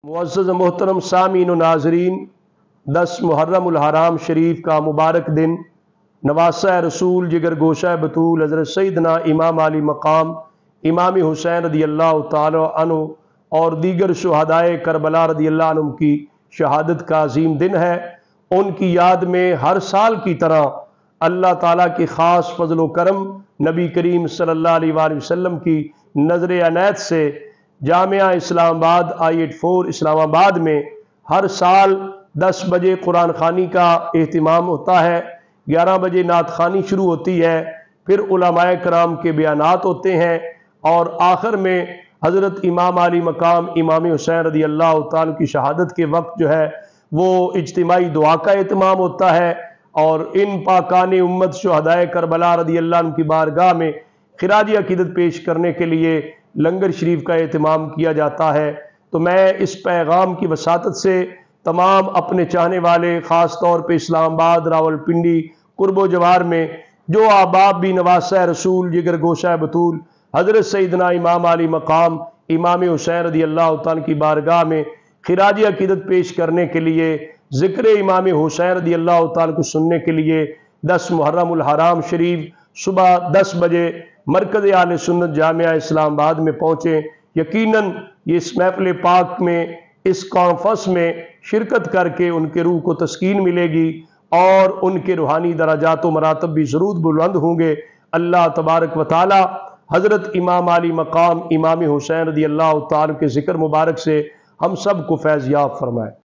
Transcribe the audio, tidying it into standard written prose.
معزز محترم سامعین و ناظرین، 10 محرم الحرام شریف کا مبارک دن نواسہ رسول جگر گوشہ بطول حضرت سیدنا امام علی مقام امام حسین رضی اللہ تعالی عنہ اور دیگر شہدائے کربلا رضی اللہ عنہ کی شہادت کا عظیم دن ہے۔ ان کی یاد میں ہر سال کی طرح اللہ تعالیٰ کی خاص فضل و کرم نبی کریم صلی اللہ علیہ وآلہ وسلم کی نظر عنایت سے جامعہ اسلام آباد I-84 اسلام آباد میں ہر سال 10 بجے قرآن خوانی کا اہتمام ہوتا ہے، 11 بجے نعت خوانی شروع ہوتی ہے، پھر علماء کرام کے بیانات ہوتے ہیں اور آخر میں حضرت امام علی مقام امام حسین رضی اللہ تعالیٰ کی شہادت کے وقت جو ہے وہ اجتماعی دعا کا اہتمام ہوتا ہے اور ان پاکان امت شہدائے کربلا رضی اللہ عنہ کی بارگاہ میں خراج عقیدت پیش کرنے کے لیے لنگر شریف کا اہتمام کیا جاتا ہے۔ تو میں اس پیغام کی وساطت سے تمام اپنے چاہنے والے، خاص طور پہ اسلام آباد، راولپنڈی، قرب و جوار میں جو احباب بھی نواسہ رسول جگر گوشہ بطول حضرت سیدنا امام علی مقام امام حسین رضی اللہ تعالیٰ کی بارگاہ میں خراج عقیدت پیش کرنے کے لیے، ذکر امام حسین رضی اللہ تعالیٰ کو سننے کے لیے 10 محرم الحرام شریف صبح 10 بجے مرکز اہل سنت جامعہ اسلام آباد میں پہنچیں۔ یقیناً یہ اس محفل پاک میں، اس کانفرنس میں شرکت کر کے ان کے روح کو تسکین ملے گی اور ان کے روحانی درجات و مراتب بھی ضرور بلند ہوں گے۔ اللہ تبارک و تعالی حضرت امام علی مقام امام حسین رضی اللہ تعالیٰ کے ذکر مبارک سے ہم سب کو فیض یاب فرمائے۔